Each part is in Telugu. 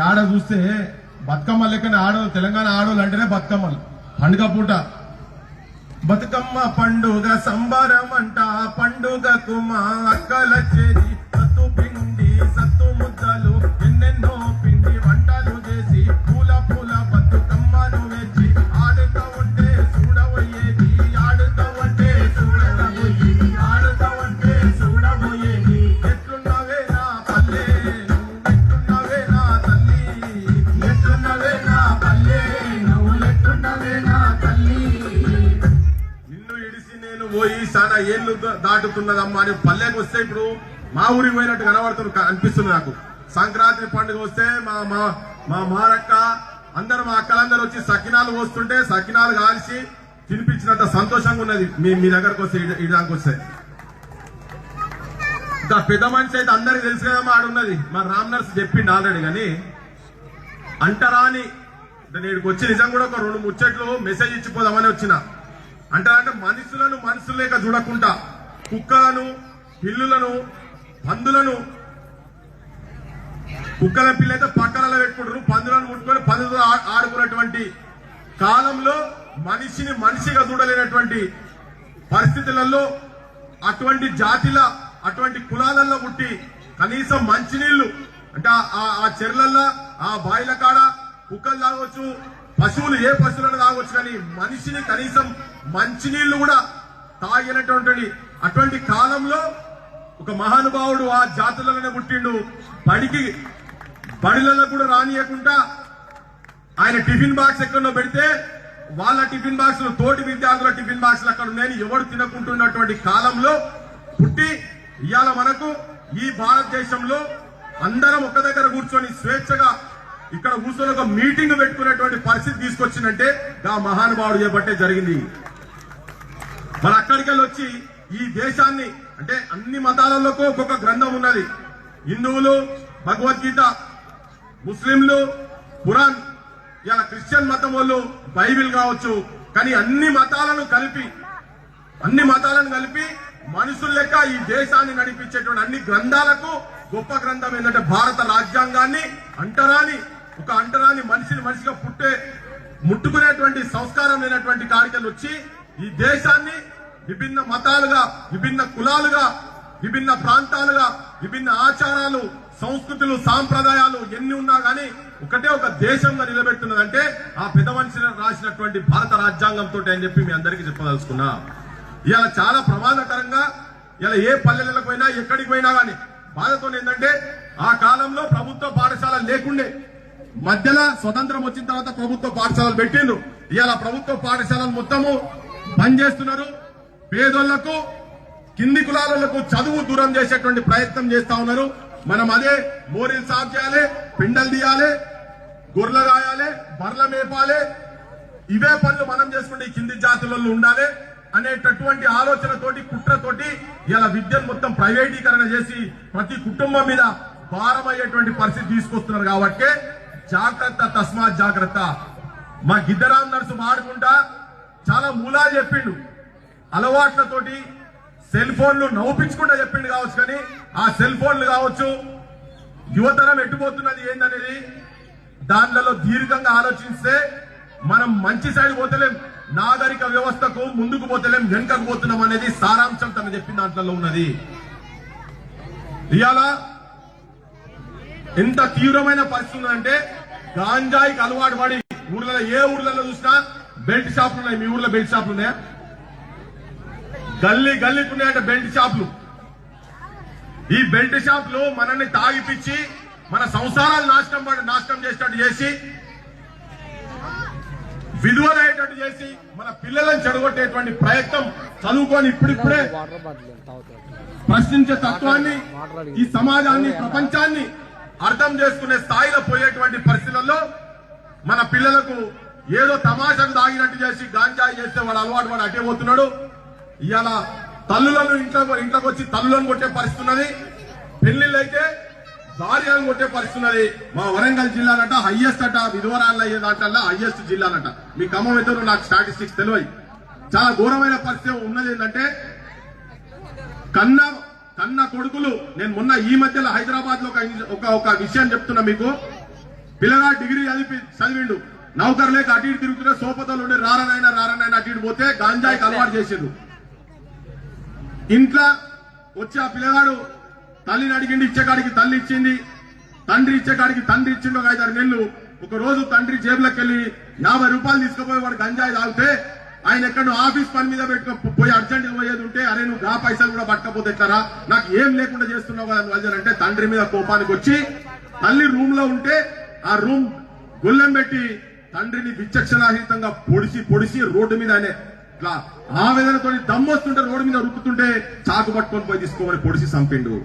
ఆడ చూస్తే బతుకమ్మ లెక్కన ఆడోళ్ళు తెలంగాణ ఆడోళ్ళు అంటేనే బతుకమ్మలు పండుగ పూట బతుకమ్మ పండుగ సంబరమంట పండుగకు మా అక్కల చేరి సత్తు పిండి సత్తు ముద్దలు ఎన్నెన్నో పిండి వంటలు చేసి పూల పూల బతుకమ్మను వేచి ఆడుతా ఉంటే చూడబోయేది ఆడుతా ఉంటే చూడబోయేది ఆడుతా ఉంటే చూడబోయేది ఎట్లున్నవే నా పల్లె ఎట్లున్నవే నా తల్లి ఎట్లున్నవే నా పల్లె నువ్వు ఎట్లున్నవే నా తల్లి నిన్ను ఇడిసి నేను పోయి చాలా ఏళ్ళు దాటుతున్నదమ్మా అని పల్లెకి వస్తే ఇప్పుడు మా ఊరికి పోయినట్టు కనబడుతుంది అనిపిస్తుంది నాకు. సంక్రాంతి పండుగ వస్తే మా మారక్క అందరు మా అక్కలందరూ వచ్చి సకినాలు పోస్తుంటే సకినాలు కాల్చి తినిపించినంత సంతోషంగా ఉన్నది మీ దగ్గరకు వస్తే ఇదానికి వస్తే. ఇంకా పెద్ద మనిషి అయితే అందరికి తెలుసు కదమ్మా ఆడున్నది మా రామ్ నర్స్ చెప్పిండు ఆల్రెడీ. కానీ అంటరాని నేడికి వచ్చి నిజం కూడా ఒక 2 ముచ్చట్లు మెసేజ్ ఇచ్చిపోదామని వచ్చిన. అంటారంటే మనుషులను మనుషులు లేక చూడకుండా కుక్కలను పిల్లులను పందులను కుక్కల పిల్ల అయితే పక్కలలో పెట్టుకుంటారు, పందులను ముట్టుకొని పందులతో ఆడుకున్నటువంటి కాలంలో మనిషిని మనిషిగా చూడలేనటువంటి పరిస్థితులలో అటువంటి జాతిల అటువంటి కులాలలో పుట్టి కనీసం మంచినీళ్లు అంటే ఆ చెర్లల్లో ఆ బాయిల కాడ కుక్కలు తాగొచ్చు, పశువులు ఏ పశువులను తాగొచ్చు, కానీ మనిషిని కనీసం మంచినీళ్లు కూడా తాగినటువంటి అటువంటి కాలంలో ఒక మహానుభావుడు ఆ జాతులలోనే పుట్టిండు. బడిలలో కూడా రానియకుండా ఆయన టిఫిన్ బాక్స్ ఎక్కడో పెడితే వాళ్ళ టిఫిన్ బాక్సులు తోటి విద్యార్థుల టిఫిన్ బాక్సులు అక్కడ ఉన్నాయని ఎవరు తినకుంటున్నటువంటి కాలంలో పుట్టి ఇవాళ మనకు ఈ భారతదేశంలో అందరం ఒక దగ్గర కూర్చొని స్వేచ్ఛగా ఇక్కడ కూర్చొని ఒక మీటింగ్ పెట్టుకునేటువంటి పరిస్థితి తీసుకొచ్చిందంటే ఆ మహానుభావుడు చేపట్టే జరిగింది. మరి అక్కడికి వెళ్ళి వచ్చి ఈ దేశాన్ని అంటే అన్ని మతాలలోకి ఒక్కొక్క గ్రంథం ఉన్నది. హిందువులు భగవద్గీత, ముస్లింలు ఖురాన్, ఇలా క్రిస్టియన్ మతం వాళ్ళు బైబిల్ కావచ్చు. కానీ అన్ని మతాలను కలిపి మనుషులు లెక్క ఈ దేశాన్ని నడిపించేటువంటి అన్ని గ్రంథాలకు గొప్ప గ్రంథం ఏంటంటే భారత రాజ్యాంగాన్ని అంటరాని మనిషిని మనిషిగా ముట్టుకునేటువంటి సంస్కారం లేనటువంటి కార్యక్రమాలు వచ్చి ఈ దేశాన్ని విభిన్న మతాలుగా, విభిన్న కులాలుగా, విభిన్న ప్రాంతాలుగా, విభిన్న ఆచారాలు, సంస్కృతులు, సాంప్రదాయాలు ఎన్ని ఉన్నా గానీ ఒకటే ఒక దేశంగా నిలబెడుతున్నదంటే ఆ పెద్ద మనిషిని రాసినటువంటి భారత రాజ్యాంగంతో అని చెప్పి మీ అందరికీ చెప్పదలుచుకున్నా. ఇవాళ చాలా ప్రమాదకరంగా ఇలా ఏ పల్లెలకు పోయినా ఎక్కడికి పోయినా గానీ బాధతో ఏంటంటే ఆ కాలంలో ప్రభుత్వ పాఠశాలలు లేకుండే, మధ్యలో స్వతంత్రం వచ్చిన తర్వాత ప్రభుత్వ పాఠశాలలు పెట్టిండ్రు. ఇవాళ ప్రభుత్వ పాఠశాలలు మొత్తము బంద్ చేస్తున్నారు. పేదోళ్లకు, కింది కులాలకు చదువు దూరం చేసేటువంటి ప్రయత్నం చేస్తా ఉన్నారు. మనం అదే మోరీలు సాఫ్ చేయాలి, పిండలు తీయాలి, గొర్రెలు గాయాలి, బర్రెలు మేపాలి, ఇవే పనులు మనం చేసుకుంటే కింది జాతులలో ఉండాలి అనేటటువంటి ఆలోచనతోటి కుట్రతోటి ఇలా విద్యను మొత్తం ప్రైవేటీకరణ చేసి ప్రతి కుటుంబం మీద భారం అయ్యేటువంటి పరిస్థితి తీసుకొస్తున్నారు. కాబట్టి జాగ్రత్త, తస్మాత్ జాగ్రత్త. మా గిద్దరామ్ నర్సు వాడుకుంటా చాలా మూలాలు చెప్పిండు. అలవాట్లతోటి సెల్ ఫోన్లు నవ్వుపించుకుంటా చెప్పిండు కావచ్చు. కానీ ఆ సెల్ ఫోన్లు కావచ్చు, యువతరం ఎట్టుపోతున్నది ఏందనేది దానిలో దీర్ఘంగా ఆలోచిస్తే మనం మంచి సైడ్ పోతలేం, నాగరిక వ్యవస్థకు ముందుకు పోతలేం, వెనుకకు పోతున్నాం అనేది సారాంశం తను చెప్పిన దాంట్లో ఉన్నది. ఇవాళ ఎంత తీవ్రమైన పరిస్థితి ఉందంటే గాంజాయికి అలవాటు పడి ఊర్లలో ఏ ఊర్లలో చూసినా బెల్ట్ షాపులు ఉన్నాయి. మీ ఊర్లో బెల్ట్ షాపులు ఉన్నాయా? గల్లీకి ఉన్నాయంటే బెల్ట్ షాపులు. ఈ బెల్ట్ షాపులు మనల్ని తాగిపిచ్చి మన సంసారాలు నాశనం చేసేటట్టు చేసి, విలువలయ్యేటట్టు చేసి, మన పిల్లలను చెడగొట్టేటువంటి ప్రయత్నం చదువుకొని ఇప్పుడిప్పుడే ప్రశ్నించే తత్వాన్ని, ఈ సమాజాన్ని, ప్రపంచాన్ని అర్థం చేసుకునే స్థాయిలో పోయేటువంటి పరిస్థితుల్లో మన పిల్లలకు ఏదో తమాషకు దాగినట్టు చేసి గాంజాయి చేస్తే వాడు అలవాటు వాడు అటే పోతున్నాడు. ఇవాళ తల్లులను ఇంట్లోకి వచ్చి తల్లులను కొట్టే పరిస్థితి ఉన్నది. పెళ్లిళ్ళు అయితే భార్యలను కొట్టే పరిస్థితి ఉన్నది. మా వరంగల్ జిల్లానట హైయెస్ట్ అట, విధవరాళ్ళు అయ్యే దాంట్లో హైయెస్ట్ జిల్లానట. మీ ఖమ్మం అయితే నాకు స్టాటిస్టిక్స్ తెలియదు. చాలా ఘోరమైన పరిస్థితి ఉన్నది. ఏంటంటే కన్న కొడుకులు, నేను మొన్న ఈ మధ్యలో హైదరాబాద్ లో ఒక విషయం చెప్తున్నా మీకు. పిల్లగా డిగ్రీ చదివిండు, నౌకర్ లేక అటు ఇటు తిరుగుతుంటే సోపతలు ఉండి రారనైనా అటు ఇటు పోతే గాంజాయికి అలవాటు చేసిండు. ఇంట్లో వచ్చి ఆ పిల్లగాడు తల్లిని అడిగిండి, ఇచ్చేకాడికి తల్లి ఇచ్చింది, తండ్రి ఇచ్చేకాడికి తండ్రి ఇచ్చిండు. ఒక 5-6 నెలలు ఒక రోజు తండ్రి జేబులోకి వెళ్ళి 50 రూపాయలు తీసుకుపోయి వాడు గంజాయి తాగితే ఆయన ఎక్కడో ఆఫీస్ పని మీద పోయి అర్జెంట్ గా పోయేది ఉంటే, అరే నువ్వు ఆ పైసలు కూడా పట్టకపోతే ఎట్లరా, నాకు ఏం లేకుండా చేస్తున్నావు కదా అని అంటే తండ్రి మీద కోపానికి వచ్చి తల్లి రూమ్ లో ఉంటే ఆ రూమ్ గొల్లెం పెట్టి తండ్రిని విచక్షణారహితంగా పొడిసి రోడ్డు మీద ఆయన ఇట్లా ఆవేదనతో దమ్మొస్తుంటే రోడ్డు మీద రుక్కుతుంటే చాకు పట్టుకొని పోయి తీసుకోమని పొడిసి చంపిండు.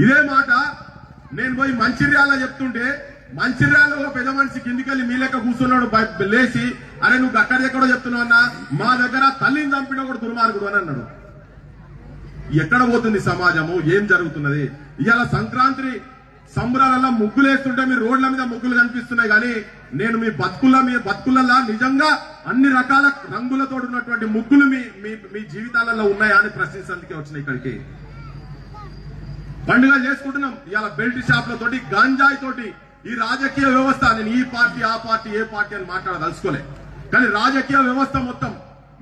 ఇదే మాట నేను పోయి మంచిర్యాలలో చెప్తుంటే, మంచిర్యాలలో పెద్ద మనిషి కిందికెళ్ళి మీ లెక్క కూర్చున్నాడు లేచి, అరే నువ్వు అక్కడెక్కడో చెప్తున్నావు అన్నా, మా దగ్గర తల్లిని చంపిన కూడా దుర్మార్గుడు అని అన్నాడు. ఎక్కడ పోతుంది సమాజము, ఏం జరుగుతున్నది? ఇవాళ సంక్రాంతి సంబరాలలో ముగ్గులు వేస్తుంటే మీరు రోడ్ల మీద ముగ్గులు కనిపిస్తున్నాయి, కానీ నేను మీ బతుకులలో నిజంగా అన్ని రకాల రంగులతో ఉన్నటువంటి ముగ్గులు మీ జీవితాలలో ఉన్నాయా అని ప్రశ్నించేందుకే వచ్చినాయి ఇక్కడికి. పండుగ చేసుకుంటున్నాం ఇవాళ బెల్ట్ షాప్లతోటి, గాంజాయి తోటి. ఈ రాజకీయ వ్యవస్థ, నేను ఈ పార్టీ ఆ పార్టీ ఏ పార్టీ అని మాట్లాడదలుచుకోలే, కానీ రాజకీయ వ్యవస్థ మొత్తం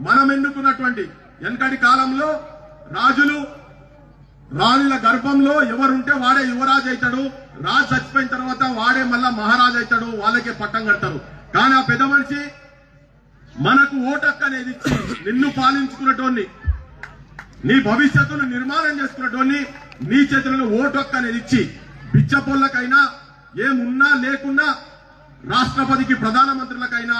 మనం ఎన్నుకున్నటువంటి వెనకటి కాలంలో రాజుల గర్భంలో ఎవరుంటే వాడే యువరాజు అవుతాడు, రాజు చచ్చిపోయిన తర్వాత వాడే మళ్ళా మహారాజు అవుతాడు, వాళ్ళకే పట్టం కడతారు. కానీ ఆ పెద్ద మనిషి మనకు ఓటక్కు అనేది ఇచ్చి నిన్ను పాలించుకున్నటోన్ని, నీ భవిష్యత్తును నిర్మాణం చేసుకున్నటోన్ని నీ చేతులను ఓటక్కు అనేది ఇచ్చి బిచ్చపొల్లకైనా ఏమున్నా లేకున్నా రాష్ట్రపతికి ప్రధానమంత్రులకైనా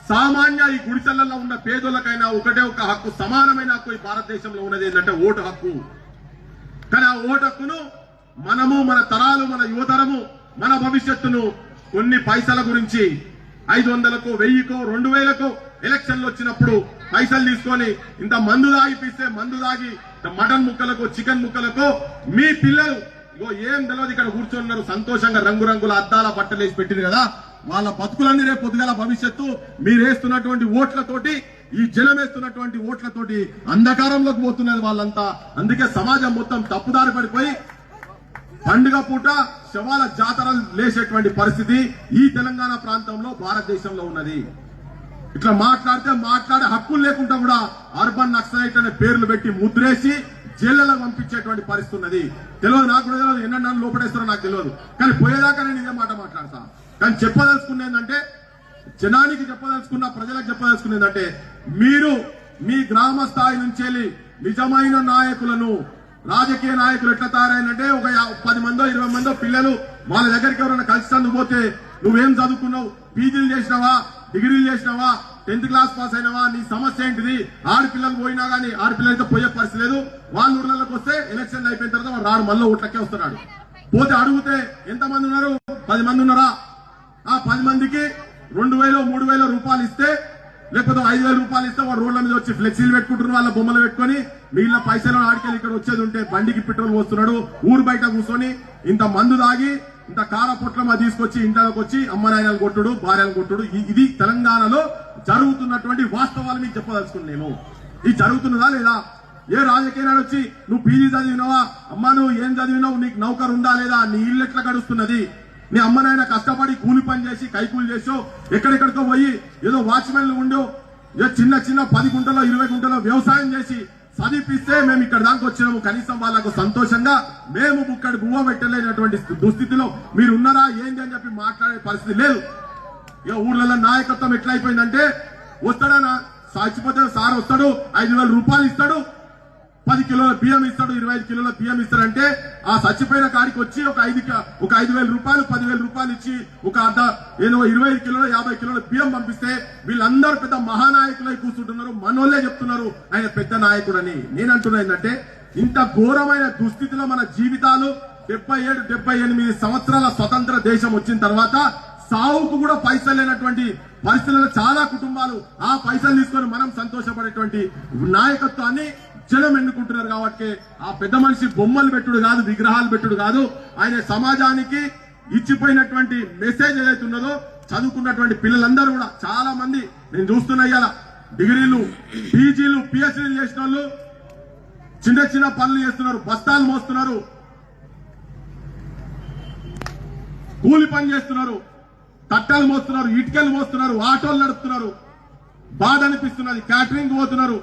సామాన్య ఈ గుడిసెలలో ఉన్న పేదోళ్ళకైనా ఒకటే ఒక హక్కు, సమానమైన హక్కు ఈ భారతదేశంలో ఉన్నది ఏంటంటే ఓటు హక్కు. కానీ ఆ ఓటు హక్కును మనము, మన తరాలు, మన యువతరము, మన భవిష్యత్తును కొన్ని పైసల గురించి 500కో 1000కో 2000కో ఎలక్షన్లు వచ్చినప్పుడు పైసలు తీసుకొని ఇంత మందు తాగిపిస్తే మందు తాగి మటన్ ముక్కలకు చికెన్ ముక్కలకు మీ పిల్లలు ఇగో ఏం తెలియదు ఇక్కడ కూర్చొన్నారు సంతోషంగా రంగురంగుల అద్దాల బట్టలు వేసి పెట్టిరు కదా, వాళ్ళ బతుకులన్నీ రేపు పొద్దుగల భవిష్యత్తు మీరేస్తున్నటువంటి ఓట్లతోటి, ఈ జనం వేస్తున్నటువంటి ఓట్లతోటి అంధకారంలోకి పోతున్నది వాళ్ళంతా. అందుకే సమాజం మొత్తం తప్పుదారి పడిపోయి పండుగ పూట శవాల జాతరలు లేసేటువంటి పరిస్థితి ఈ తెలంగాణ ప్రాంతంలో భారతదేశంలో ఉన్నది. ఇట్లా మాట్లాడే హక్కులు లేకుండా కూడా అర్బన్ నక్సలైట్ అనే పేర్లు పెట్టి ముద్రేసి జైళ్లకు పంపించేటువంటి పరిస్థితి ఉన్నది. తెలియదు, నాకు కూడా తెలియదు, ఎన్న లోపడేస్తారో నాకు తెలియదు, కానీ పోయేదాకా నేను ఇదే మాట మాట్లాడతా. కానీ చెప్పదలుచుకునేదంటే, జనానికి చెప్పదలుచుకున్న, ప్రజలకు చెప్పదలుచుకునేదంటే, మీరు మీ గ్రామ స్థాయి నుంచి నిజమైన నాయకులను, రాజకీయ నాయకులు ఎట్లా తయారైందంటే ఒక 10 మందో 20 మందో పిల్లలు వాళ్ళ దగ్గరికి ఎవరైనా కలిసి పోతే నువ్వేం చదువుకున్నావు, పీజీలు చేసినావా, డిగ్రీలు చేసినావా, 10th క్లాస్ పాస్ అయినావా, నీ సమస్య ఏంటిది, ఆడపిల్లలు పోయినా గానీ ఆడపిల్లలతో పోయే పరిస్థితి లేదు. వాళ్ళ ఊర్లలోకి వస్తే ఎలక్షన్లు అయిపోయిన తర్వాత వాడు రాడు, మళ్ళీ ఓట్లకే వస్తున్నాడు. పోతే అడిగితే ఎంతమంది ఉన్నారు, 10 మంది ఉన్నారా, ఆ 10 మందికి 2000 3000 రూపాయలు ఇస్తే, లేకపోతే 5000 రూపాయలు ఇస్తే వాడు రోడ్ల మీద వచ్చి ఫ్లెక్సీలు పెట్టుకుంటున్నారు, వాళ్ళ బొమ్మలు పెట్టుకుని మిగిలిన పైసలు ఆడికెళ్ళి ఇక్కడ వచ్చేది ఉంటే బండికి పెట్రోల్ పోస్తున్నాడు, ఊరు బయట కూర్చొని ఇంత మందు తాగి ఇంత కార పొట్లమా తీసుకొచ్చి ఇంట్లోకి వచ్చి అమ్మ నాయనలు కొట్టుడు, భార్యలు కొట్టుడు. ఇది తెలంగాణలో జరుగుతున్నటువంటి వాస్తవాలు మీకు చెప్పదలుచుకున్నాము. ఇది జరుగుతున్నదా లేదా? ఏ రాజకీయ నాడు వచ్చి నువ్వు పీజీ చదివినావా, అమ్మా నువ్వు ఏం చదివినావు, నీకు నౌకరు ఉందా లేదా, నీ ఇల్లు ఎట్లా గడుస్తున్నది, నీ అమ్మ నాయన కష్టపడి కూలి పని చేసి కైకూలు చేసో ఎక్కడెక్కడికో పోయి ఏదో వాచ్మెన్లు ఉండో చిన్న 10 గుంటలో 20 గుంటలో వ్యవసాయం చేసి చదివిపిస్తే మేము ఇక్కడ దాకా వచ్చినాము, కనీసం వాళ్ళకు సంతోషంగా మేము బుక్కడి గువ్వ పెట్టలేనటువంటి దుస్థితిలో మీరు ఉన్నారా ఏంటి అని చెప్పి మాట్లాడే పరిస్థితి లేదు. ఇక ఊర్లలో నాయకత్వం ఎట్లయిపోయిందంటే, వస్తాడనా చచ్చిపోతే సార్ వస్తాడు, 5000 రూపాయలు ఇస్తాడు, 10 కిలోల బియ్యం ఇస్తాడు, 25 కిలోల బియ్యం ఇస్తాడంటే ఆ చచ్చిపోయిన కాడికి వచ్చి ఒక 5000 రూపాయలు 10,000 రూపాయలు ఇచ్చి ఒక 25 కిలోల 50 కిలోల బియ్యం పంపిస్తే వీళ్ళందరూ పెద్ద మహానాయకులై కూర్చుంటున్నారు. మనోళ్ళే చెప్తున్నారు ఆయన పెద్ద నాయకుడు అని. నేనంటున్నా ఏంటంటే, ఇంత ఘోరమైన దుస్థితిలో మన జీవితాలు 77-78 సంవత్సరాల స్వతంత్ర దేశం వచ్చిన తర్వాత సావుకు కూడా పైసలు లేనటువంటి పరిస్థితుల్లో చాలా కుటుంబాలు ఆ పైసలు తీసుకొని మనం సంతోషపడేటువంటి నాయకత్వాన్ని జనం ఎన్నుకుంటున్నారు. కాబట్టి ఆ పెద్ద మనిషి బొమ్మలు పెట్టుడు కాదు, విగ్రహాలు పెట్టుడు కాదు, ఆయన సమాజానికి ఇచ్చిపోయినటువంటి మెసేజ్ ఏదైతే ఉన్నదో, చదువుకున్నటువంటి పిల్లలందరూ కూడా చాలా మంది నేను చూస్తున్నా ఇవాళ డిగ్రీలు, పీజీలు, పిహెచ్డీలు చేసిన వాళ్ళు చిన్న పనులు చేస్తున్నారు, బస్తాలు మోస్తున్నారు. కూలి పని చేస్తున్నారు, తట్టలు మోస్తున్నారు, ఇటుకలు మోస్తున్నారు, ఆటోలు నడుపుతున్నారు. బాధ అనిపిస్తున్నది. క్యాటరింగ్ పోతున్నారు.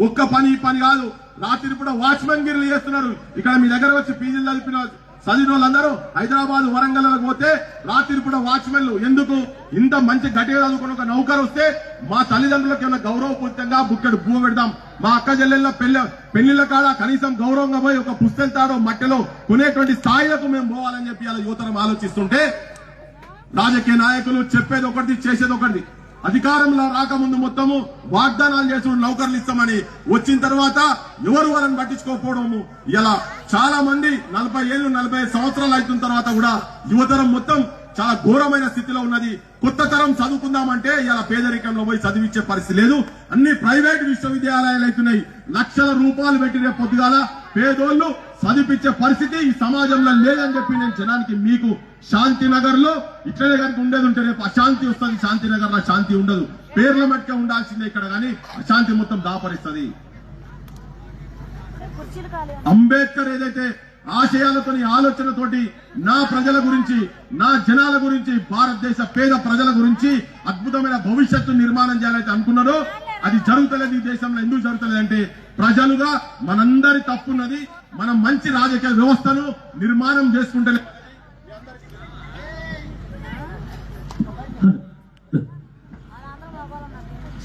ఒక్క పని ఈ పని కాదు, రాత్రి పూట వాచ్మెన్ గిరిలు చేస్తున్నారు. ఇక్కడ మీ దగ్గర వచ్చి పీజీలు చదివిన వాళ్ళందరూ హైదరాబాద్ వరంగల్లకు పోతే రాత్రి పూట వాచ్మెన్లు ఎందుకు? ఇంత మంచి గట్టిగా చదువుకుని ఒక నౌకరు వస్తే మా తల్లిదండ్రులకు ఏమైనా గౌరవపూరితంగా బుక్కడు భూమి పెడదాం, మా అక్క చెల్లెళ్ళ పెళ్లిళ్ళ కాడ కనీసం గౌరవంగా పోయి ఒక పుస్తకం తాడో మట్టెలో కొనేటువంటి స్థాయిలకు మేము పోవాలని చెప్పి అలా యువతరం ఆలోచిస్తుంటే రాజకీయ నాయకులు చెప్పేది ఒకటి చేసేది ఒకటి. అధికారంలో రాకముందు మొత్తము వాగ్దానాలు చేసి నౌకర్లు ఇస్తామని వచ్చిన తర్వాత ఎవరు వాళ్ళని పట్టించుకోకపోవడము. ఇలా చాలా మంది 40 ఏళ్ళు 45 సంవత్సరాలు అవుతున్న తర్వాత కూడా యువతరం మొత్తం చాలా ఘోరమైన స్థితిలో ఉన్నది. కొత్త తరం చదువుకుందామంటే ఇలా పేదరికంలో పోయి చదివించే పరిస్థితి లేదు. అన్ని ప్రైవేట్ విశ్వవిద్యాలయాలు అవుతున్నాయి. లక్షల రూపాయలు పెట్టి రేపు పొద్దుగాల పేదోళ్లు చదివించే పరిస్థితి ఈ సమాజంలో లేదని చెప్పి నేను జనానికి మీకు శాంతినగర్ లో ఇట్లనే కనుక ఉండేది ఉంటే రేపు అశాంతి వస్తుంది. శాంతినగర్ లో శాంతి ఉండదు. పేర్ల మట్టుకే ఉండాల్సిందే ఇక్కడ, కానీ అశాంతి మొత్తం దాపరిస్తుంది. అంబేద్కర్ ఏదైతే ఆశయాలతో ఆలోచనతోటి నా ప్రజల గురించి, నా జనాల గురించి, భారతదేశ పేద ప్రజల గురించి అద్భుతమైన భవిష్యత్తు నిర్మాణం చేయాలైతే అనుకున్నారో అది జరుగుతలేదు. ఈ దేశంలో ఎందుకు జరుగుతలేదు అంటే ప్రజలుగా మనందరి తప్పున్నది. మనం మంచి రాజకీయ వ్యవస్థను నిర్మాణం చేసుకుంటే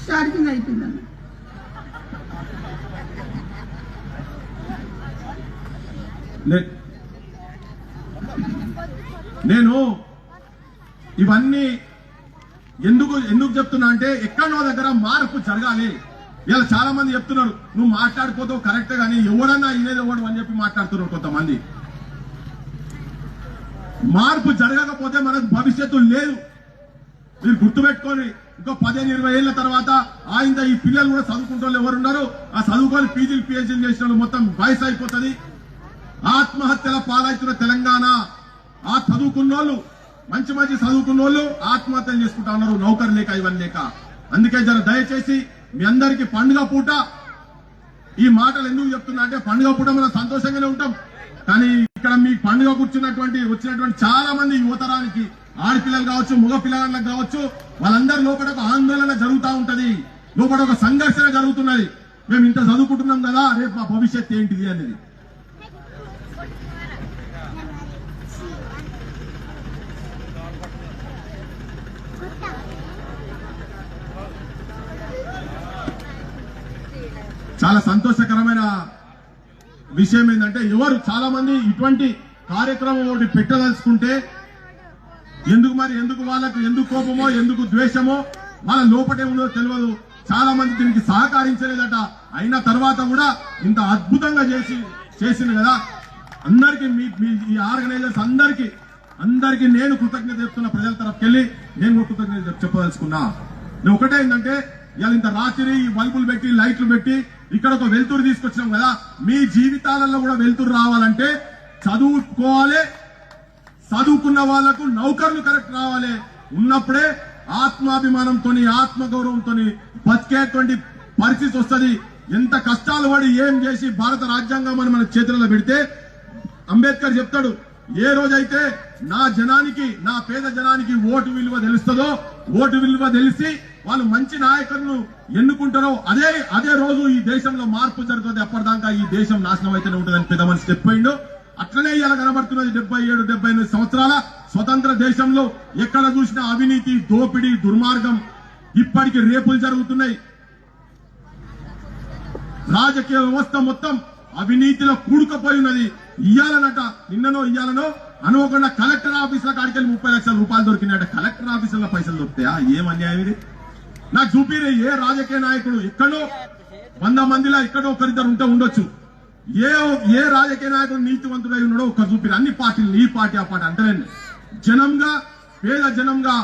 స్టార్టింగ్ అయిపోయిందండి. నేను ఇవన్నీ ఎందుకు చెప్తున్నా అంటే ఎక్కడో దగ్గర మార్పు జరగాలి. ఇలా చాలా మంది చెప్తున్నారు నువ్వు మాట్లాడిపోతావు కరెక్ట్ గానీ ఎవడన్నా ఇనేది ఎవడు అని చెప్పి మాట్లాడుతున్నారు కొంతమంది. మార్పు జరగకపోతే మనకు భవిష్యత్తు లేదు. మీరు గుర్తుపెట్టుకొని ఇంకో 15-20 ఏళ్ల తర్వాత ఆయన ఈ పిల్లలు కూడా చదువుకుంటూ ఎవరు ఉన్నారు ఆ చదువుకొని పీజీలు పిహెచ్డీలు చేసిన వాళ్ళు మొత్తం వయసు అయిపోతుంది. ఆత్మహత్యల పాలవుతున్న తెలంగాణ. ఆ చదువుకున్నోళ్ళు మంచి చదువుకున్న వాళ్ళు ఆత్మహత్యలు చేసుకుంటా ఉన్నారు, నౌకరు లేక ఇవన్నీ లేక. అందుకే జర దయచేసి మీ అందరికీ పండుగ పూట ఈ మాటలు ఎందుకు చెప్తున్నా అంటే పండుగ పూట మనం సంతోషంగానే ఉంటాం, కానీ ఇక్కడ మీ పండుగ వచ్చినటువంటి చాలా మంది యువతరానికి ఆడపిల్లలు కావచ్చు, మగ పిల్లలకు కావచ్చు, వాళ్ళందరి లోపల ఒక ఆందోళన జరుగుతూ ఉంటది, లోపల ఒక సంఘర్షణ జరుగుతున్నది. మేము ఇంత చదువుకుంటున్నాం కదా, రేపు మా భవిష్యత్తు ఏంటిది అనేది. చాలా సంతోషకరమైన విషయం ఏంటంటే ఎవరు చాలా మంది ఇటువంటి కార్యక్రమం ఒకటి పెట్టదలుచుకుంటే ఎందుకు వాళ్ళకు ఎందుకు కోపమో ఎందుకు ద్వేషమో వాళ్ళ లోపటే ఉన్నదో తెలియదు. చాలా మంది దీనికి సహకరించలేదట. అయిన తర్వాత కూడా ఇంత అద్భుతంగా చేసింది కదా. అందరికీ మీ ఈ ఆర్గనైజర్స్ అందరికీ నేను కృతజ్ఞత చెప్తున్నా. ప్రజల తరఫుకెళ్ళి నేను కృతజ్ఞత చెప్పదలుచుకున్నా. నేను ఒకటే ఏంటంటే ఇవాళ ఇంత రాత్రి ఈ బల్బులు పెట్టి లైట్లు పెట్టి ఇక్కడ ఒక వెలుతురు తీసుకొచ్చినాం కదా. మీ జీవితాలలో కూడా వెలుతురు రావాలంటే చదువుకోవాలి, చదువుకున్న వాళ్లకు నౌకర్లు కరెక్ట్ రావాలి. ఉన్నప్పుడే ఆత్మాభిమానంతో ఆత్మగౌరవంతో బతికేటువంటి పరిస్థితి వస్తుంది. ఎంత కష్టాలు పడి ఏం చేసి భారత రాజ్యాంగం మన చేతులలో పెడితే అంబేద్కర్ చెప్తాడు, ఏ రోజైతే నా జనానికి, నా పేద జనానికి ఓటు విలువ తెలుస్తుందో, ఓటు విలువ తెలిసి వాళ్ళు మంచి నాయకులను ఎన్నుకుంటారో అదే రోజు ఈ దేశంలో మార్పు జరుగుతుంది. అప్పటిదాకా ఈ దేశం నాశనం అయితేనే ఉంటుందని పెద్ద మనిషి చెప్పాడు. అట్లనే ఇలా కనబడుతున్నది. 77-78 సంవత్సరాల స్వతంత్ర దేశంలో ఎక్కడ చూసినా అవినీతి, దోపిడీ, దుర్మార్గం, ఇప్పటికి రేపులు జరుగుతున్నాయి. రాజకీయ వ్యవస్థ మొత్తం అవినీతిలో కూడుకుపోయి ఉన్నది. నిన్ననో అనుకోకుండా కలెక్టర్ ఆఫీసుల కాడికి 30 లక్షల రూపాయలు దొరికినాయట. కలెక్టర్ ఆఫీసుల పైసలు దొరుకుతాయా? ఏం అన్యాయం ఇది? నాకు చూపిరే ఏ రాజకీయ నాయకుడు ఎక్కడో 100 మందిలో ఎక్కడో ఒకరిద్దరు ఉండొచ్చు. ఏ రాజకీయ నాయకుడు నీతివంతుడై ఉన్నాడో ఒక చూపిరు. అన్ని పార్టీలు ఈ పార్టీ ఆ పార్టీ అంటలేండి. పేద జనంగా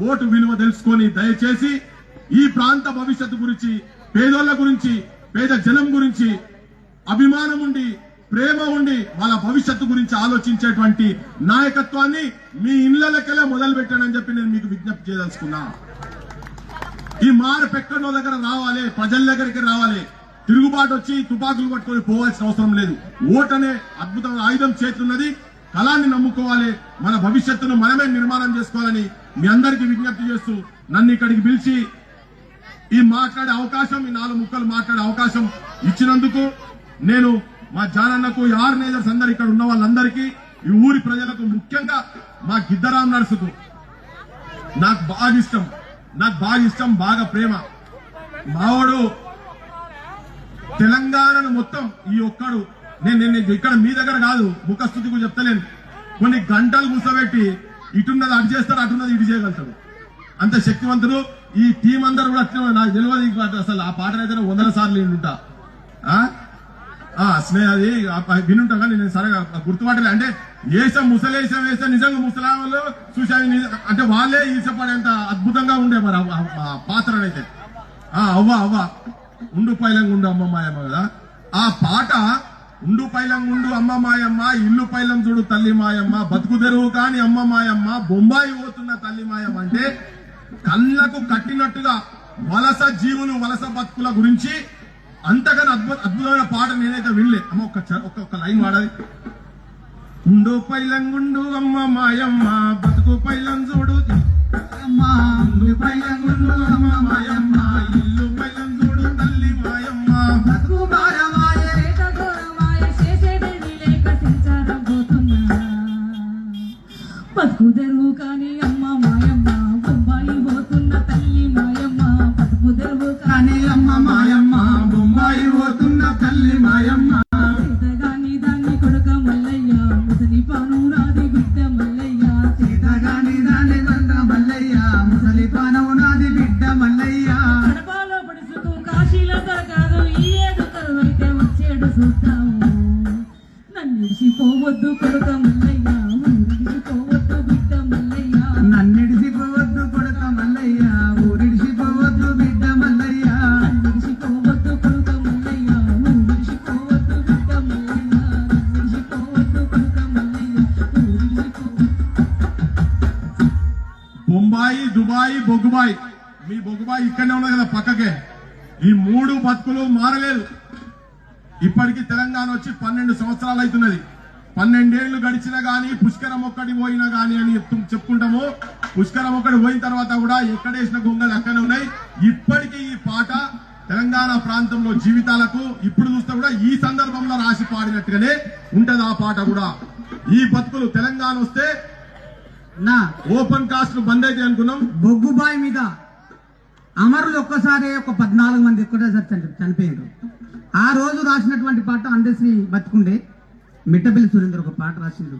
ఓటు విలువ తెలుసుకొని దయచేసి ఈ ప్రాంత భవిష్యత్తు గురించి, పేదోళ్ల గురించి, పేద జనం గురించి అభిమానం ఉండి, ప్రేమ ఉండి వాళ్ళ భవిష్యత్తు గురించి ఆలోచించేటువంటి నాయకత్వాన్ని మీ ఇళ్లకెళ్ళే మొదలు పెట్టానని చెప్పి నేను మీకు విజ్ఞప్తి చేయదలుచుకున్నా. ఈ మార్పు ఎక్కడో దగ్గర రావాలి, ప్రజల దగ్గరికి రావాలి. తిరుగుబాటు వచ్చి తుపాకులు పట్టుకొని పోవాల్సిన అవసరం లేదు. ఓటు అనే అద్భుతమైన ఆయుధం చేతున్నది. కళాన్ని నమ్ముకోవాలి, మన భవిష్యత్తును మనమే నిర్మాణం చేసుకోవాలని మీ అందరికీ విజ్ఞప్తి చేస్తూ నన్ను ఇక్కడికి పిలిచి ఈ మాట్లాడే అవకాశం, ఈ 4 ముక్కలు మాట్లాడే అవకాశం ఇచ్చినందుకు నేను మా జానన్నకు, ఈ ఆర్గనైజర్స్ అందరు ఇక్కడ ఉన్న వాళ్ళందరికీ, ఈ ఊరి ప్రజలకు, ముఖ్యంగా మా గిద్దరాం నర్సుకు నాకు బాగా ఇష్టం, బాగా ప్రేమ. మావాడు తెలంగాణను మొత్తం ఈ ఒక్కడు, నేను ఇక్కడ మీ దగ్గర కాదు ముఖస్థుతికు చెప్తలేను, కొన్ని గంటలు కూర్చోబెట్టి ఇటున్నది అటు చేస్తాడు, అటున్నది ఇటు చేయగలుగుతాడు, అంత శక్తివంతుడు. ఈ టీం అందరూ కూడా అట్లా, నాకు తెలియదు అసలు ఆ పాటనైతే 100 సార్లు వింటా, స్నేహ అది వినుంటా కానీ నేను సరిగా గుర్తుపట్టలే. అంటే ముసలేసం వేసా నిజంగా ముసలాంలో చూసాను అంటే వాళ్ళే ఈసపడేంత అద్భుతంగా ఉండే మరి ఆ పాత్రనైతే. అవ్వ ఉండు పైలంగుండు అమ్మ మాయమ్మ కదా, ఆ పాట ఉండు పైలంగుండు అమ్మ మాయమ్మ, ఇల్లు పైలం చూడు తల్లి మాయమ్మ, బతుకు తెరువు కాని అమ్మ మాయమ్మ, బొంబాయి పోతున్న తల్లి మాయమ్మ అంటే కళ్ళకు కట్టినట్టుగా వలస జీవులు, వలస బతుకుల గురించి అంతగానో అద్భుతమైన పాట నేనైతే వినలే. అమ్మ ఒక్క లైన్ వాడాలి. ఉండు పైలంగుండు అమ్మ మాయమ్మ, బతుకు పైలం చూడు ఉండు పైలంగుండు అమ్మ మాయమ్మ, ఇల్లు పైలం చూడు తల్లి మాయమ్మ, బతుకు భారమాయే బతుకు తెరువు కాని అమ్మ మాయమ్మ, బొంబాయి పోతున్న తల్లి మాయమ్మ, బతుకు తెరువు కానీ అమ్మ మాయమ్మ, బొంబాయి పోతున్న తల్లి మాయమ్మ, చేతగాని దాన్ని కొడుక మల్లయ్య, ముసలి పాను నాది బిడ్డ మల్లయ్య, సీతగాని దాని బంద మల్లయ్య, ముసలి పానవు నాది బిడ్డ మల్లయ్య, కడపాలో పడుచుతూ కాశీలో దొరకదు, ఈ ఏడు కరువైతే వచ్చేడు చూద్దాము, నన్ను విడిచిపోవద్దు కొడుక మల్లయ్య, ఊరిడిచిపోవద్దు బిడ్డ మల్లయ్య, నన్నిడిసిపోవద్దు కొడుక మల్లయ్య, ఊరిడిసిపోవద్దు బిడ్డ మల్లయ్య, నన్ను విడిచిపోవద్దు కొడుక మల్లయ్య, ఊరిడిచిపోవద్దు బిడ్డ మల్లయ్య, నన్ను విడిచిపోవద్దు కొడుక మల్లయ్య, ఊరిడిచిపోవద్దు. బొంబాయి, దుబాయ్, బొగ్గుబాయి. మీ బొగ్గుబాయి ఇక్కడనే ఉన్నది కదా పక్కకే. ఈ 3 బతుకులు మారలేదు. ఇప్పటికీ తెలంగాణ వచ్చి 12 సంవత్సరాలు అవుతున్నది. 12 ఏళ్లు గడిచినా గానీ పుష్కరం ఒక్కటి పోయినా గానీ అని చెప్పుకుంటాము. పుష్కరం ఒక్కటి పోయిన తర్వాత కూడా ఎక్కడేసిన గొంగలు అక్కడే ఉన్నాయి. ఇప్పటికీ ఈ పాట తెలంగాణ ప్రాంతంలో జీవితాలకు ఇప్పుడు చూస్తే కూడా ఈ సందర్భంలో రాసి పాడినట్టుగానే ఉంటది ఆ పాట కూడా. ఈ బతుకులు తెలంగాణ వస్తే నా ఓపెన్ కాస్ట్ బంద్ అయితే అనుకున్నాం. బొగ్గుబాయి మీద అమరులు ఒక్కసారి ఒక 14 మంది ఒక్కటేసారి చనిపోయారు. ఆ రోజు రాసినటువంటి పాట అందశ్రీ బతుకుండే మిట్టపల్లి సురేందర్ ఒక పాట రాసిండు.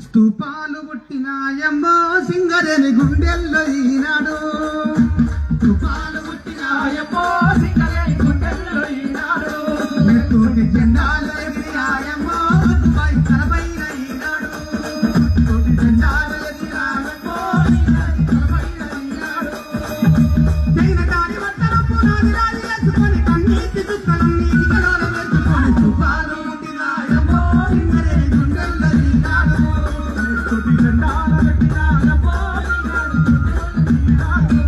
స్తూపాలు పుట్టినాయమ్మో సింగరేని గుండెల్లో ఈనాడు, స్తూపాలు పుట్టినాయమ్మో సింగరేని గుండెల్లో ఈనాడు, తోటి జెండాలు ఎగిరినాయమ్మో బొగ్గుబాయి తలపైన ఈనాడు, తోటి జెండాలు ఎగిరినాయమ్మో సింగరేని తలపైన ఈనాడు, తెగిన కాని వద్దల పునాది రాజు వేసుకొని కన్నీటి దుఃఖలన్నీ ఇకలాలు వేసుకొని, స్తూపాలు పుట్టినాయమ్మో సింగరేని గుండెల్లో ఈనాడు, తోటి జెండాలు ఎగిరినాయమ్మో సింగరేని గుండెల్లో ఈనాడు.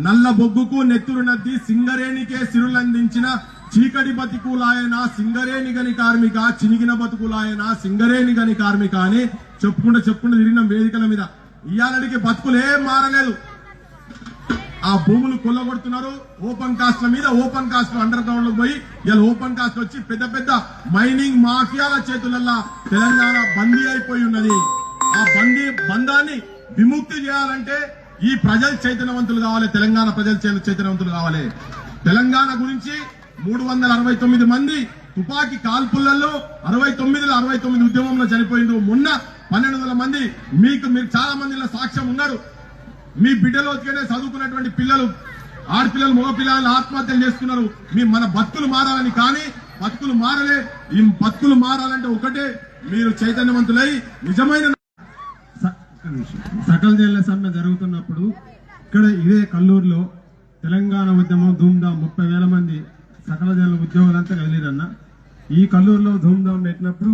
నల్ల బొగ్గుకు నెత్తురు నద్ది సింగరేణికే సిరులందించిన చీకటి బతుకులాయన సింగరేణి గని కార్మిక, చినిగిన బతుకులాయన సింగరేణి గని కార్మిక అని చెప్పుకుంటూ తిరిగిన వేదికల మీద. ఇయాలడికి బతుకులేం మారలేదు. ఆ భూములు కొల్లగొడుతున్నారు ఓపెన్ కాస్ట్ మీద. ఓపెన్ కాస్ట్ అండర్ గ్రౌండ్ లో పోయి ఇలా ఓపెన్ కాస్ట్ వచ్చి పెద్ద పెద్ద మైనింగ్ మాఫియాల చేతులల్లా తెలంగాణ బందీ అయిపోయి ఉన్నది. ఆ బంధాన్ని విముక్తి చేయాలంటే ఈ ప్రజలు చైతన్యవంతులు కావాలి, తెలంగాణ ప్రజలు చైతన్యవంతులు కావాలి. తెలంగాణ గురించి 369 మంది తుపాకీ కాల్పులలో 69 ఉద్యమంలో చనిపోయిండు. మొన్న 1200 మంది మీరు చాలా మందిలో సాక్ష్యం ఉన్నారు. మీ బిడ్డలోనే చదువుకున్నటువంటి పిల్లలు, ఆడపిల్లలు, మగ పిల్లలు ఆత్మహత్యలు చేసుకున్నారు. మన బతుకులు మారాలని, కానీ బతుకులు మారలే. ఈ బతుకులు మారాలంటే ఒకటే, మీరు చైతన్యవంతులై నిజమైన సకల జైళ్ల సమ్మె జరుగుతున్నప్పుడు ఇక్కడ ఇదే కల్లూరులో తెలంగాణ ఉద్యమం ధూమ్ధాం 30,000 మంది సకల జైళ్ళ ఉద్యోగులంతా కదిలిరన్న. ఈ కల్లూరులో ధూమ్ధాం పెట్టినప్పుడు